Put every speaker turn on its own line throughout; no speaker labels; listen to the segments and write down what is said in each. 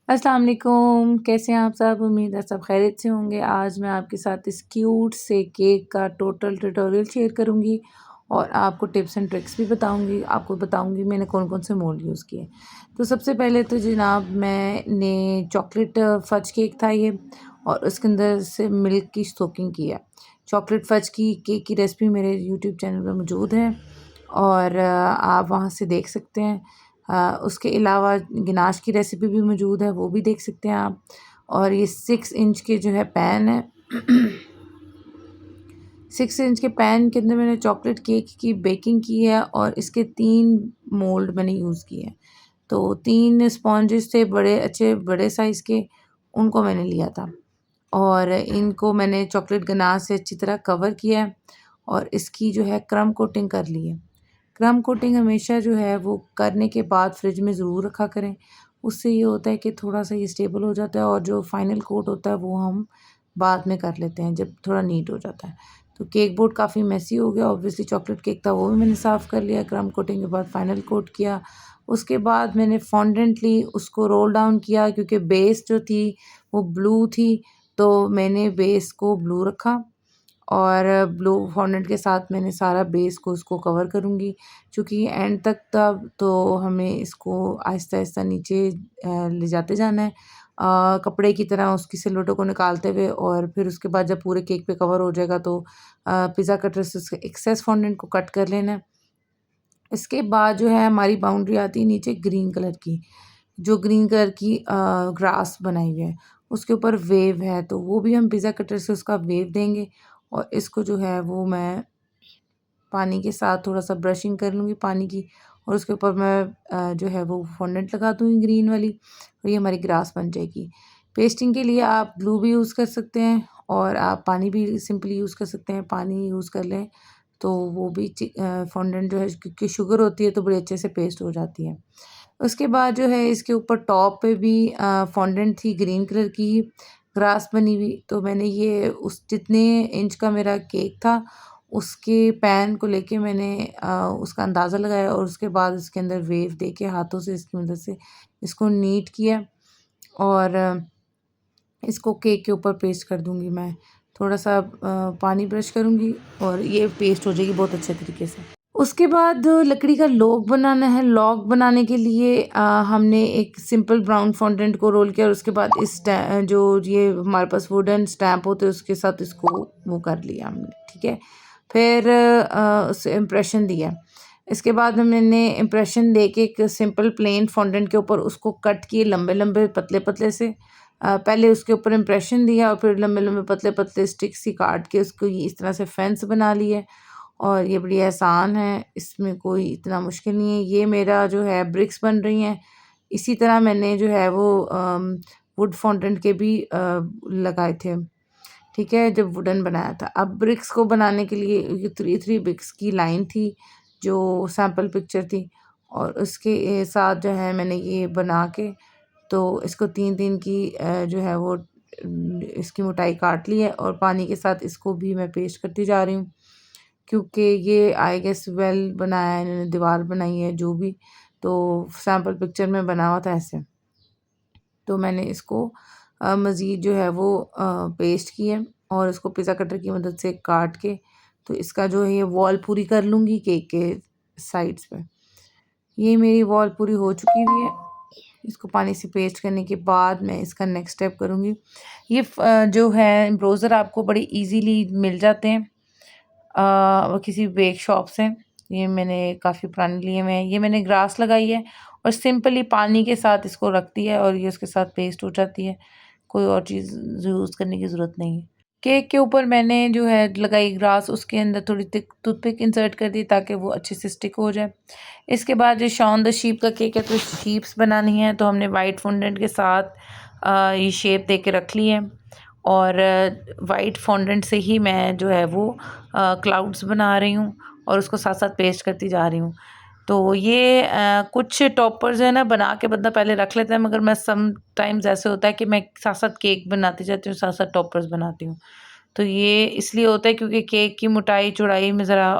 अस्सलाम वालेकुम, कैसे हैं आप सब? उम्मीद है सब खैरियत से होंगे। आज मैं आपके साथ इस क्यूट से केक का टोटल ट्यूटोरियल शेयर करूंगी और आपको टिप्स एंड ट्रिक्स भी बताऊंगी। आपको बताऊंगी मैंने कौन कौन से मोल्ड यूज़ किए। तो सबसे पहले तो जनाब मैंने चॉकलेट फज केक था ये, और उसके अंदर से मिल्क की सोकिंग की है। चॉकलेट फज की केक की रेसिपी मेरे यूट्यूब चैनल पर मौजूद है और आप वहाँ से देख सकते हैं। उसके अलावा गिनाश की रेसिपी भी मौजूद है, वो भी देख सकते हैं आप। और ये 6 इंच के जो है पैन है 6 इंच के पैन के अंदर मैंने चॉकलेट केक की बेकिंग की है और इसके 3 मोल्ड मैंने यूज़ किए हैं। तो 3 स्पॉन्जेस थे बड़े अच्छे बड़े साइज़ के, उनको मैंने लिया था और इनको मैंने चॉकलेट गनाश से अच्छी तरह कवर किया है और इसकी जो है क्रम्ब कोटिंग कर ली है। क्रम्ब कोटिंग हमेशा जो है वो करने के बाद फ्रिज में ज़रूर रखा करें। उससे ये होता है कि थोड़ा-सा ये स्टेबल हो जाता है और जो फाइनल कोट होता है वो हम बाद में कर लेते हैं जब थोड़ा नीट हो जाता है। तो केक बोर्ड काफ़ी मेसी हो गया, ऑब्वियसली चॉकलेट केक था वो भी मैंने साफ़ कर लिया, क्रम्ब कोटिंग के बाद फाइनल कोट किया। उसके बाद मैंने फॉन्डेंटली उसको रोल डाउन किया क्योंकि बेस जो थी वो ब्लू थी, तो मैंने बेस को ब्लू रखा और ब्लू फॉन्डेंट के साथ मैंने सारा बेस को उसको कवर करूँगी। चूँकि एंड तक तब तो हमें इसको आहिस्ता-आहिस्ता नीचे ले जाते जाना है, कपड़े की तरह उसकी सिलवटों को निकालते हुए, और फिर उसके बाद जब पूरे केक पे कवर हो जाएगा तो पिज़्ज़ा कटर से उसके एक्सेस फॉन्डेंट को कट कर लेना है। इसके बाद जो है हमारी बाउंड्री आती है नीचे ग्रीन कलर की, जो ग्रीन कलर की ग्रास बनाई हुई है, उसके ऊपर वेव है, तो वो भी हम पिज़्ज़ा कटर से उसका वेव देंगे और इसको जो है वो मैं पानी के साथ थोड़ा-सा ब्रशिंग कर लूँगी पानी की और उसके ऊपर मैं जो है वो फॉन्डेंट लगा दूँगी ग्रीन वाली और ये हमारी ग्रास बन जाएगी। पेस्टिंग के लिए आप ग्लू भी यूज़ कर सकते हैं और आप पानी भी सिंपली यूज़ कर सकते हैं, पानी यूज़ कर लें तो वो भी फॉन्डेंट जो है क्योंकि शुगर होती है तो बड़े अच्छे से पेस्ट हो जाती है। उसके बाद जो है इसके ऊपर टॉप पे भी फॉन्डेंट थी ग्रीन कलर की ग्रास बनी हुई, तो मैंने ये उस जितने इंच का मेरा केक था उसके पैन को लेके मैंने उसका अंदाज़ा लगाया और उसके बाद उसके अंदर वेव दे के हाथों से इसकी मदद से इसको नीट किया और इसको केक के ऊपर पेस्ट कर दूँगी मैं। थोड़ा-सा पानी ब्रश करूँगी और ये पेस्ट हो जाएगी बहुत अच्छे तरीके से। उसके बाद लकड़ी का लॉग बनाना है। लॉग बनाने के लिए हमने एक सिंपल ब्राउन फॉन्डेंट को रोल किया और उसके बाद इस जो ये हमारे पास वुडन स्टैम्प होते हैं उसके साथ इसको वो कर लिया हमने, ठीक है। फिर उसे इम्प्रेशन दिया। इसके बाद मैंने इम्प्रेशन देके एक सिंपल प्लेन फॉन्डेंट के ऊपर उसको कट किए लंबे-लंबे पतले-पतले से। पहले उसके ऊपर इम्प्रेशन दिया और फिर लंबे-लंबे पतले-पतले स्टिक्स ही काट के उसको ये इस तरह से फेंस बना लिए और ये बड़ी आसान है, इसमें कोई इतना मुश्किल नहीं है। ये मेरा जो है ब्रिक्स बन रही हैं। इसी तरह मैंने जो है वो वुड फॉन्टेंट के भी लगाए थे, ठीक है, जब वुडन बनाया था। अब ब्रिक्स को बनाने के लिए ये 3 ब्रिक्स की लाइन थी, जो सैंपल पिक्चर थी और उसके साथ जो है मैंने ये बना के तो इसको 3-3 की जो है वो इसकी मोटाई काट ली है और पानी के साथ इसको भी मैं पेस्ट करती जा रही हूँ। क्योंकि ये आई गेस वेल बनाया है इन्होंने, दीवार बनाई है जो भी, तो सैंपल पिक्चर में बना हुआ था ऐसे। तो मैंने इसको मज़ीद जो है वो पेस्ट किया और इसको पिज़्ज़ा कटर की मदद से काट के तो इसका जो है ये वॉल पूरी कर लूँगी केक के साइड्स पे। ये मेरी वॉल पूरी हो चुकी हुई है। इसको पानी से पेस्ट करने के बाद मैं इसका नेक्स्ट स्टेप करूँगी। ये जो है एम्ब्रोज़र आपको बड़ी ईज़िली मिल जाते हैं किसी बेक शॉप से। ये मैंने काफ़ी पुराने लिए हुए हैं। ये मैंने ग्रास लगाई है और सिंपली पानी के साथ इसको रख दिया है और ये उसके साथ पेस्ट हो जाती है। कोई और चीज़ यूज़ करने की ज़रूरत नहीं है। केक के ऊपर मैंने जो है लगाई ग्रास, उसके अंदर थोड़ी थिक टूथपिक इंसर्ट कर दी ताकि वो अच्छे से स्टिक हो जाए। इसके बाद जो शॉन द शीप का केक है तो शीप्स बनानी है, तो हमने वाइट फॉन्डेंट के साथ ये शेप दे के रख ली है और वाइट फॉन्डेंट से ही मैं जो है वो क्लाउड्स बना रही हूँ और उसको साथ-साथ पेस्ट करती जा रही हूँ। तो ये कुछ टॉपर्स है ना बना के बंदा पहले रख लेता है, मगर मैं सम टाइम्स ऐसे होता है कि मैं साथ-साथ केक बनाती जाती हूँ, साथ-साथ टॉपर्स बनाती हूँ। तो ये इसलिए होता है क्योंकि केक की मोटाई चौड़ाई में ज़रा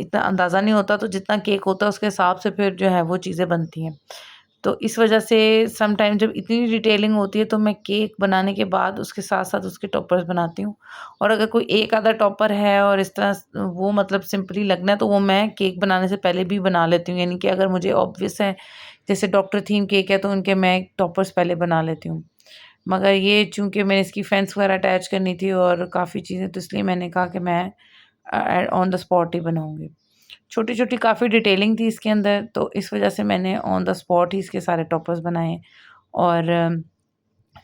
इतना अंदाज़ा नहीं होता, तो जितना केक होता है उसके हिसाब से फिर जो है वो चीज़ें बनती हैं। तो इस वजह से सम टाइम जब इतनी डिटेलिंग होती है तो मैं केक बनाने के बाद उसके साथ-साथ उसके टॉपर्स बनाती हूँ। और अगर कोई एक आधा टॉपर है और इस तरह वो मतलब सिंपली लगना है तो वो मैं केक बनाने से पहले भी बना लेती हूँ। यानी कि अगर मुझे ऑब्वियस है, जैसे डॉक्टर थीम केक है तो उनके मैं टॉपर्स पहले बना लेती हूँ। मगर ये चूँकि मैंने इसकी फेंस वगैरह अटैच करनी थी और काफ़ी चीज़ें, तो इसलिए मैंने कहा कि मैं ऑन द स्पॉट ही बनाऊँगी। छोटी-छोटी काफ़ी डिटेलिंग थी इसके अंदर, तो इस वज़ह से मैंने ऑन द स्पॉट ही इसके सारे टॉपर्स बनाए। और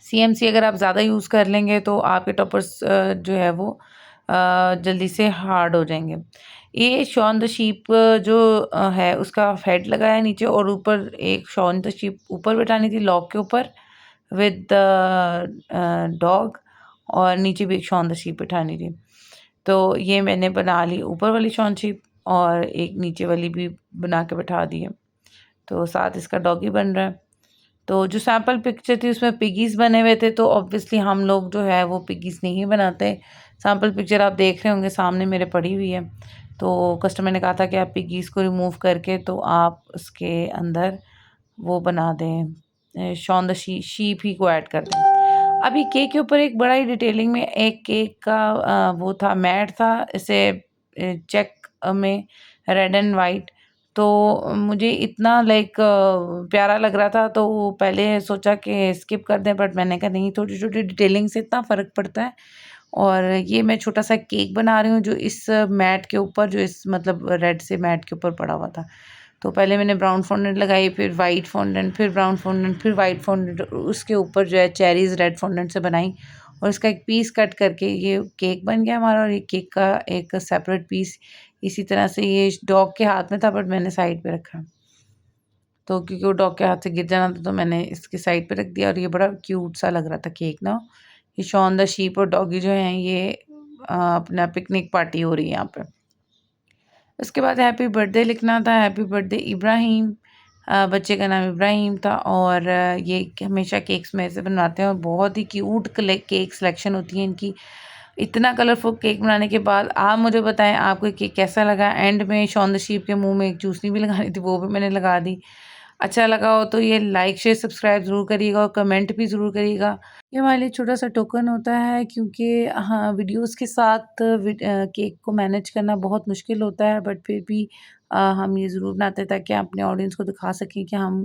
सीएमसी अगर आप ज़्यादा यूज़ कर लेंगे तो आपके टॉपर्स जो है वो जल्दी से हार्ड हो जाएँगे। ये शॉन द शीप जो है उसका हेड लगा है नीचे, और ऊपर एक शॉन द शीप ऊपर बिठानी थी लॉक के ऊपर विद द डॉग, और नीचे भी एक शॉन द शीप बिठानी थी। तो ये मैंने बना ली ऊपर वाली शॉन शीप, और एक नीचे वाली भी बना के बिठा दी है। तो साथ इसका डॉगी बन रहा है। तो जो सैंपल पिक्चर थी उसमें पिगीज़ बने हुए थे, तो ऑब्वियसली हम लोग जो है वो पिगीज़ नहीं बनाते। सैंपल पिक्चर आप देख रहे होंगे सामने मेरे पड़ी हुई है। तो कस्टमर ने कहा था कि आप पिगीज़ को रिमूव करके तो आप उसके अंदर वो बना दें, शॉन द शीप ही को ऐड कर दें। अभी केक के ऊपर एक बड़ा ही डिटेलिंग में एक केक का वो था, मैट था इसे चेक में रेड एंड वाइट। तो मुझे इतना लाइक प्यारा लग रहा था, तो पहले सोचा कि स्किप कर दें, बट मैंने कहा नहीं, छोटी-छोटी डिटेलिंग से इतना फ़र्क पड़ता है। और ये मैं छोटा-सा केक बना रही हूँ जो इस मैट के ऊपर, जो इस मतलब रेड से मैट के ऊपर पड़ा हुआ था। तो पहले मैंने ब्राउन फॉन्डेंट लगाई, फिर वाइट फॉन्डेंट, फिर ब्राउन फॉन्डेंट, फिर वाइट फॉन्डेंट, उसके ऊपर जो है चेरीज़ रेड फॉन्डेंट से बनाई, और इसका एक पीस कट करके ये केक बन गया हमारा। और ये केक का एक सेपरेट पीस इसी तरह से ये डॉग के हाथ में था, बट मैंने साइड पे रखा। तो क्योंकि वो डॉग के हाथ से गिर जाना था तो मैंने इसकी साइड पे रख दिया, और ये बड़ा क्यूट सा लग रहा था केक ना। ये शॉन द शीप और डॉगी जो हैं ये अपना पिकनिक पार्टी हो रही है यहाँ पे। उसके बाद हैप्पी बर्थडे लिखना था, हैप्पी बर्थडे इब्राहिम। बच्चे का नाम इब्राहिम था। और ये हमेशा केक्स में ऐसे बनवाते हैं, और बहुत ही क्यूट केक सिलेक्शन होती है इनकी। इतना कलरफुल केक बनाने के बाद आप मुझे बताएं आपको केक कैसा लगा। एंड में शॉन द शीप के मुंह में एक चूसनी भी लगानी थी, वो भी मैंने लगा दी। अच्छा लगा हो तो ये लाइक शेयर सब्सक्राइब ज़रूर करिएगा, और कमेंट भी ज़रूर करिएगा। ये हमारे लिए छोटा-सा टोकन होता है, क्योंकि हाँ, वीडियोज़ के साथ केक को मैनेज करना बहुत मुश्किल होता है, बट फिर भी हम ये ज़रूर बनाते हैं ताकि अपने ऑडियंस को दिखा सकें कि हम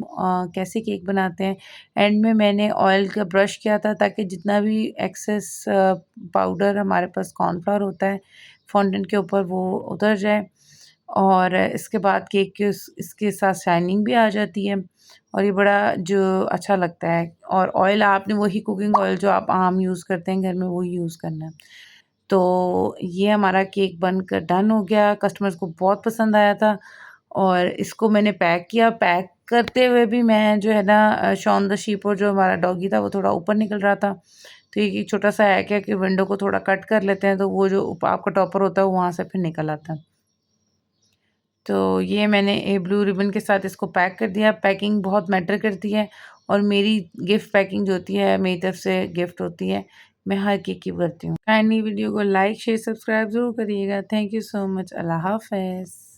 कैसे केक बनाते हैं। एंड में मैंने ऑयल का ब्रश किया था ताकि जितना भी एक्सेस पाउडर हमारे पास कॉर्नफ्लोर होता है फॉन्डेंट के ऊपर, वो उतर जाए। और इसके बाद केक के इसके साथ शाइनिंग भी आ जाती है, और ये बड़ा जो अच्छा लगता है। और ऑयल आपने वही कुकिंग ऑयल जो आप आम यूज़ करते हैं घर में, वही यूज़ करना है। तो ये हमारा केक बनकर डन हो गया, कस्टमर्स को बहुत पसंद आया था। और इसको मैंने पैक किया, पैक करते हुए भी मैं जो है ना शॉन द शीप और जो हमारा डॉगी था वो थोड़ा ऊपर निकल रहा था। तो ये छोटा-सा हैक है कि विंडो को थोड़ा कट कर लेते हैं, तो वो जो आपका टॉपर होता है वो वहाँ से फिर निकल आता है। तो ये मैंने ब्लू रिबन के साथ इसको पैक कर दिया। पैकिंग बहुत मैटर करती है, और मेरी गिफ्ट पैकिंग जो होती है मेरी तरफ से गिफ्ट होती है, मैं हर केक की करती हूँ। काइंडली वीडियो को लाइक शेयर सब्सक्राइब ज़रूर करिएगा। Thank you so much. अल्लाह हाफ़िज़।